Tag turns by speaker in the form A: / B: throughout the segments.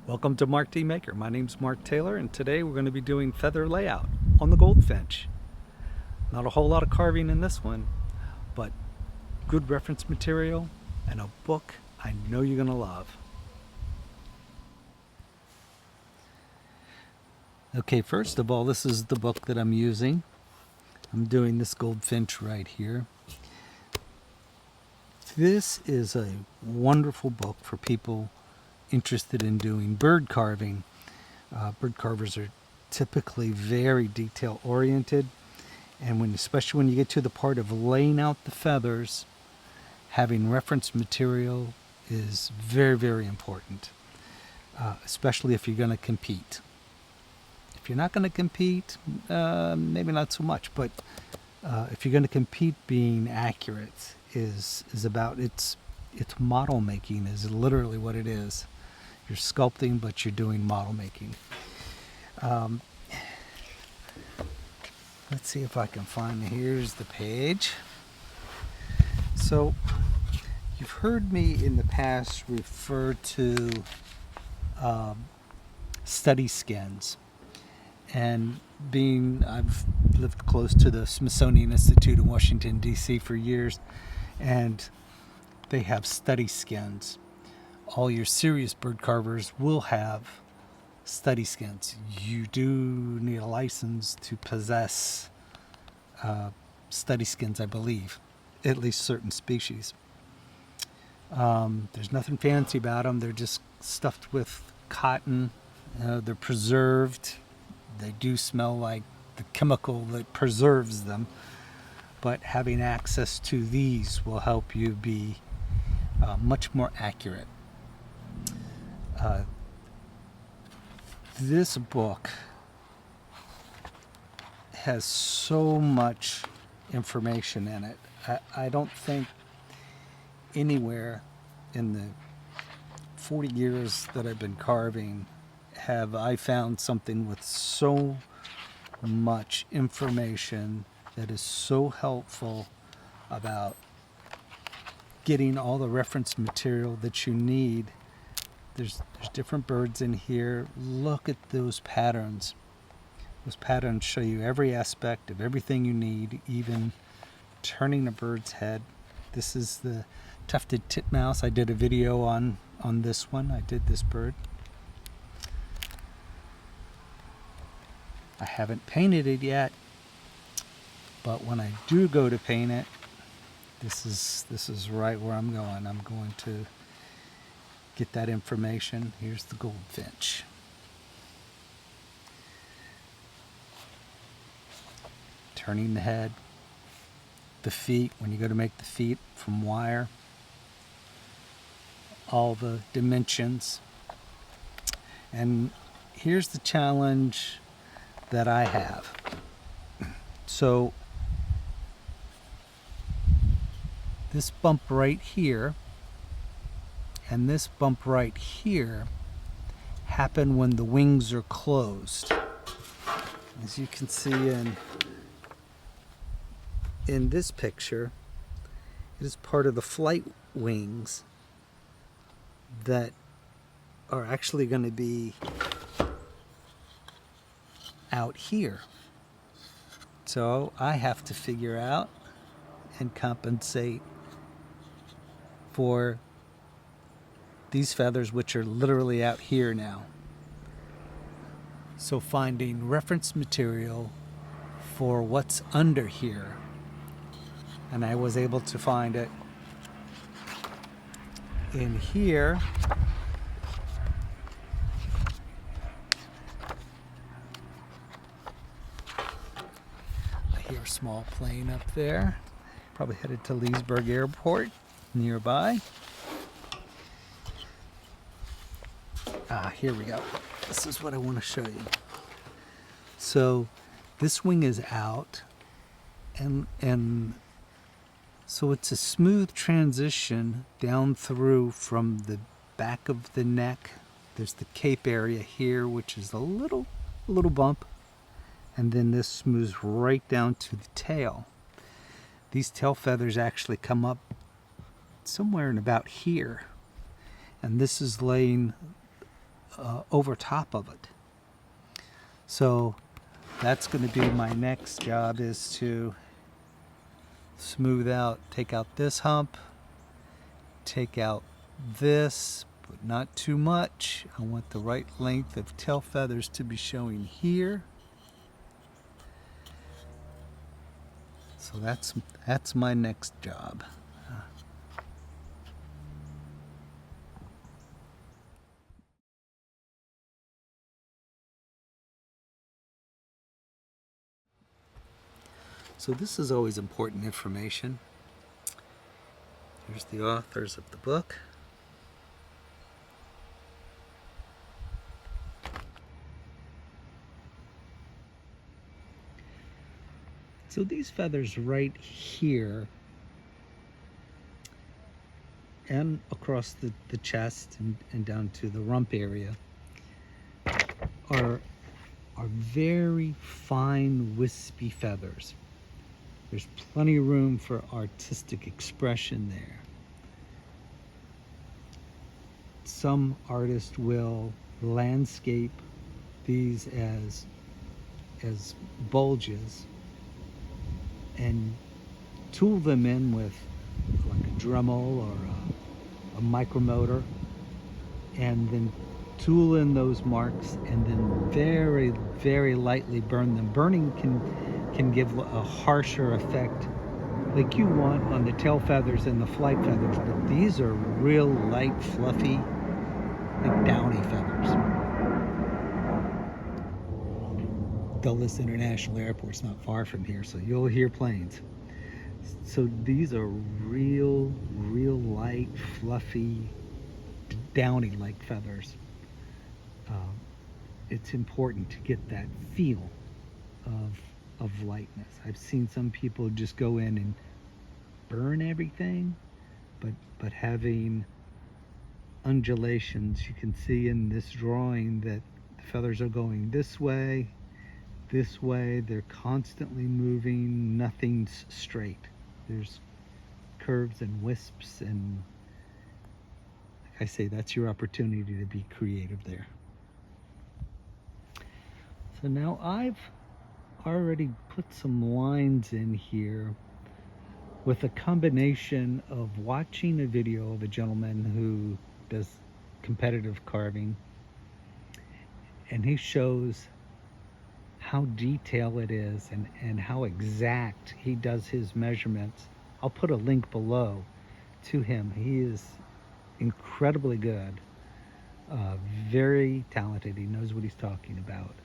A: Welcome to Mark D. Maker. My name's Mark Taylor, and today we're going to be doing feather layout on the goldfinch. Not a whole lot of carving in this one, but good reference material and a book I know you're going to love. Okay, first of all, this is the book that I'm using. I'm doing this goldfinch right here. This is a wonderful book for people interested in doing bird carving. Bird carvers are typically very detail oriented, and especially when you get to the part of laying out the feathers, having reference material is very, very important, especially if you're going to compete. If you're not going to compete, maybe not so much, but if you're going to compete, being accurate is about it's model making is literally what it is. You're sculpting, but you're doing model making. Let's see if I can find, here's the page. So you've heard me in the past refer to study skins, and I've lived close to the Smithsonian Institute in Washington, D.C. for years, and they have study skins. All your serious bird carvers will have study skins. You do need a license to possess study skins, I believe, at least certain species. There's nothing fancy about them. They're just stuffed with cotton. They're preserved. They do smell like the chemical that preserves them, but having access to these will help you be much more accurate. This book has so much information in it. I don't think anywhere in the 40 years that I've been carving have I found something with so much information that is so helpful about getting all the reference material that you need. There's different birds in here. Look at those patterns. Those patterns show you every aspect of everything you need, even turning a bird's head. This is the tufted titmouse. I did a video on this one. I did this bird. I haven't painted it yet, but when I do go to paint it, this is right where I'm going. I'm going to get that information. Here's the goldfinch. Turning the head, the feet, when you go to make the feet from wire, all the dimensions. And here's the challenge that I have. So this bump right here and this bump right here happen when the wings are closed. As you can see in this picture, it is part of the flight wings that are actually going to be out here. So I have to figure out and compensate for these feathers, which are literally out here now. So finding reference material for what's under here, and I was able to find it in here. I hear a small plane up there, probably headed to Leesburg Airport nearby. Here we go. This is what I want to show you. So this wing is out, and so it's a smooth transition down through from the back of the neck. There's the cape area here, which is a little bump, and then this smooths right down to the tail. These tail feathers actually come up somewhere in about here, and this is laying over top of it. So that's going to be my next job, is to smooth out, take out this hump, take out this, but not too much. I want the right length of tail feathers to be showing here. So that's my next job. So this is always important information. Here's the authors of the book. So these feathers right here and across the chest and down to the rump area are very fine, wispy feathers. There's plenty of room for artistic expression there. Some artists will landscape these as bulges and tool them in with like a Dremel or a micromotor, and then tool in those marks and then very, very lightly burn them. Burning can give a harsher effect like you want on the tail feathers and the flight feathers, but these are real light, fluffy, like downy feathers. Dulles International Airport's not far from here, so you'll hear planes. So these are real light, fluffy, downy-like feathers. It's important to get that feel of lightness. I've seen some people just go in and burn everything, but having undulations, you can see in this drawing that the feathers are going this way, they're constantly moving, nothing's straight. There's curves and wisps, and like I say, that's your opportunity to be creative there. So now I've already put some lines in here with a combination of watching a video of a gentleman who does competitive carving, and he shows how detailed it is and how exact he does his measurements. I'll put a link below to him. He is incredibly good, very talented. He knows what he's talking about.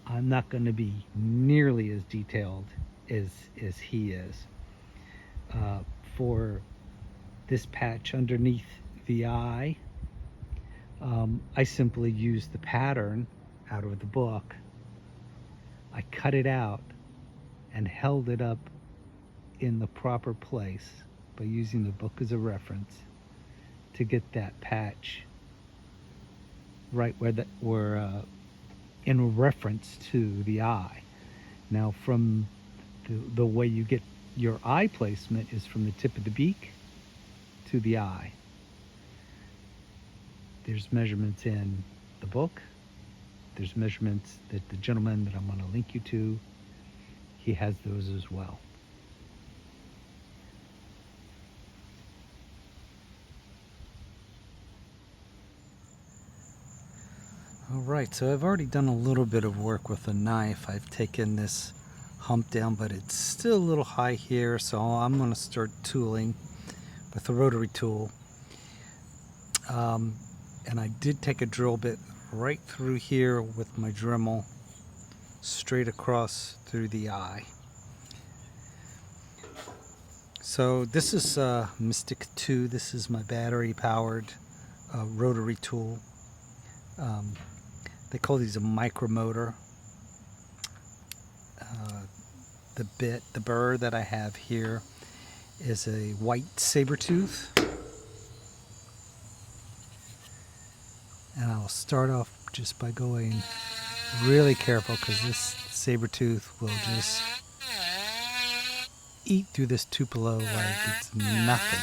A: I'm not going to be nearly as detailed as he is. For this patch underneath the eye, I simply used the pattern out of the book. I cut it out and held it up in the proper place by using the book as a reference to get that patch right where in reference to the eye. Now, from the way you get your eye placement is from the tip of the beak to the eye. There's measurements in the book. There's measurements that the gentleman that I'm going to link you to, he has those as well. All right, so I've already done a little bit of work with a knife. I've taken this hump down, but it's still a little high here, so I'm going to start tooling with a rotary tool. And I did take a drill bit right through here with my Dremel, straight across through the eye. So this is Mystic 2. This is my battery-powered rotary tool. They call these a micromotor. The burr that I have here is a white saber tooth. And I'll start off just by going really careful, because this saber tooth will just eat through this tupelo like it's nothing.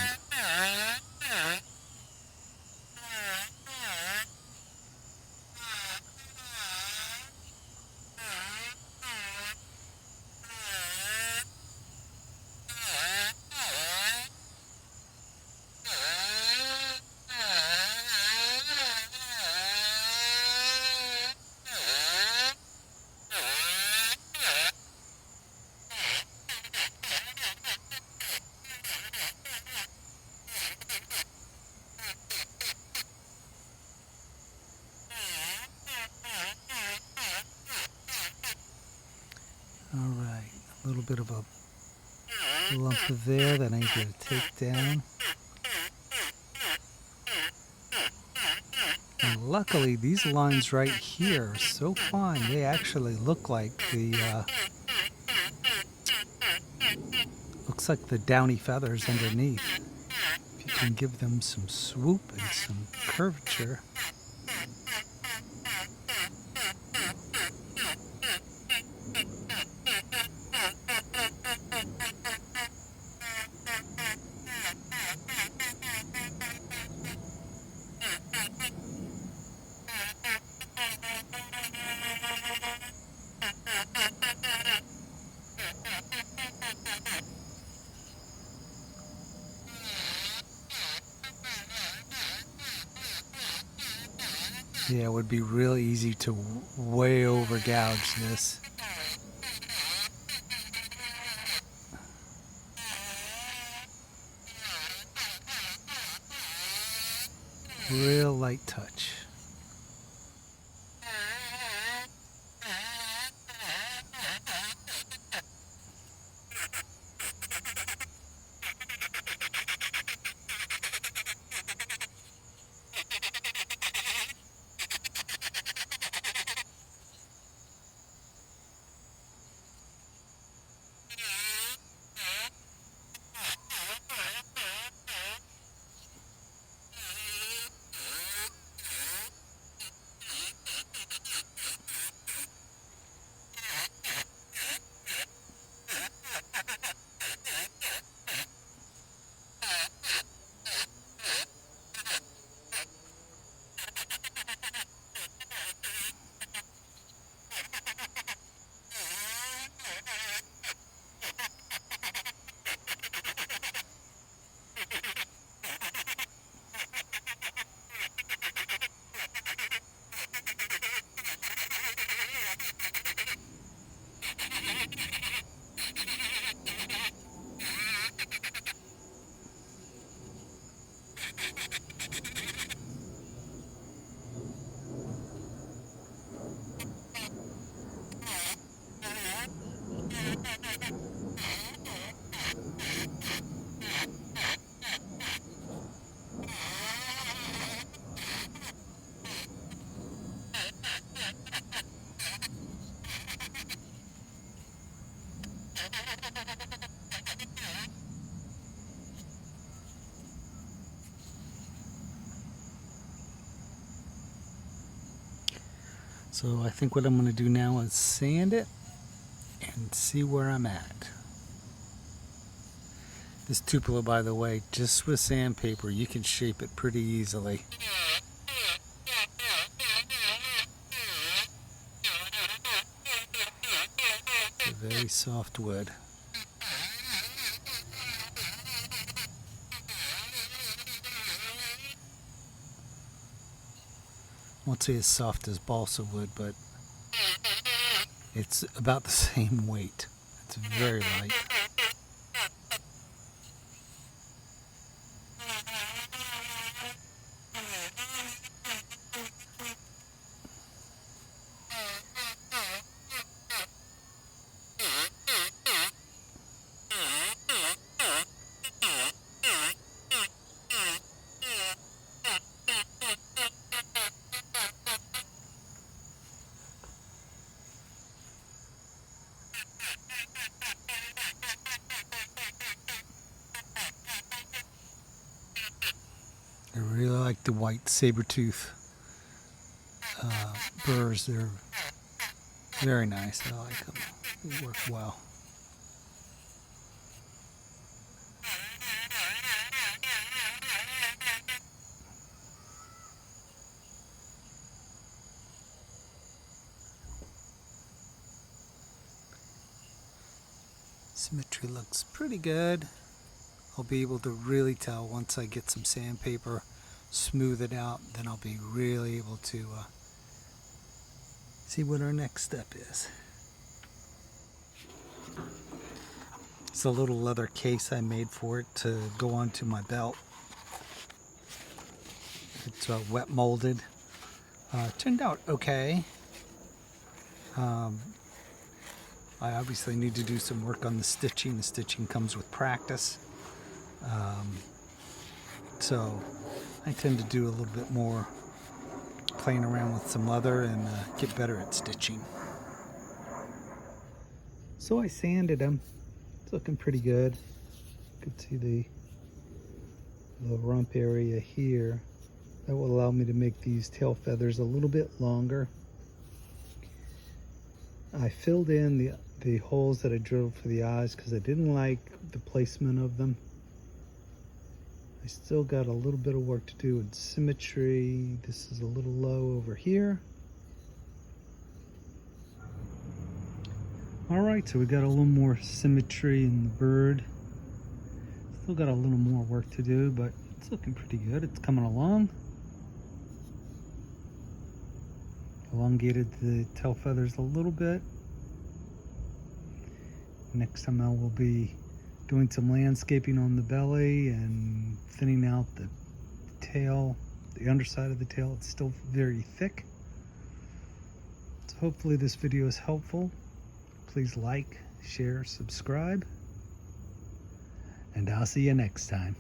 A: All right, a little bit of a lump there that I need to take down. And luckily, these lines right here are so fine, they actually look like looks like the downy feathers underneath. If you can give them some swoop and some curvature. Yeah, it would be really easy to way over gouge this. Real light touch. So I think what I'm going to do now is sand it and see where I'm at. This tupelo, by the way, just with sandpaper, you can shape it pretty easily. It's a very soft wood. I won't say as soft as balsa wood, but it's about the same weight. It's very light. I really like the white saber-tooth burrs. They're very nice. I like them. They work well. Symmetry looks pretty good. I'll be able to really tell once I get some sandpaper, smooth it out, then I'll be really able to see what our next step is. It's a little leather case I made for it to go onto my belt. It's wet molded. Turned out okay. I obviously need to do some work on the stitching. The stitching comes with practice. So I tend to do a little bit more playing around with some leather and get better at stitching. So I sanded them. It's looking pretty good. You can see the rump area here. That will allow me to make these tail feathers a little bit longer. I filled in the holes that I drilled for the eyes because I didn't like the placement of them. I still got a little bit of work to do in symmetry. This is a little low over here. Alright, so we got a little more symmetry in the bird. Still got a little more work to do, but it's looking pretty good. It's coming along. Elongated the tail feathers a little bit. Next time I will be doing some landscaping on the belly and thinning out the tail, the underside of the tail. It's still very thick. So hopefully this video is helpful. Please like, share, subscribe, and I'll see you next time.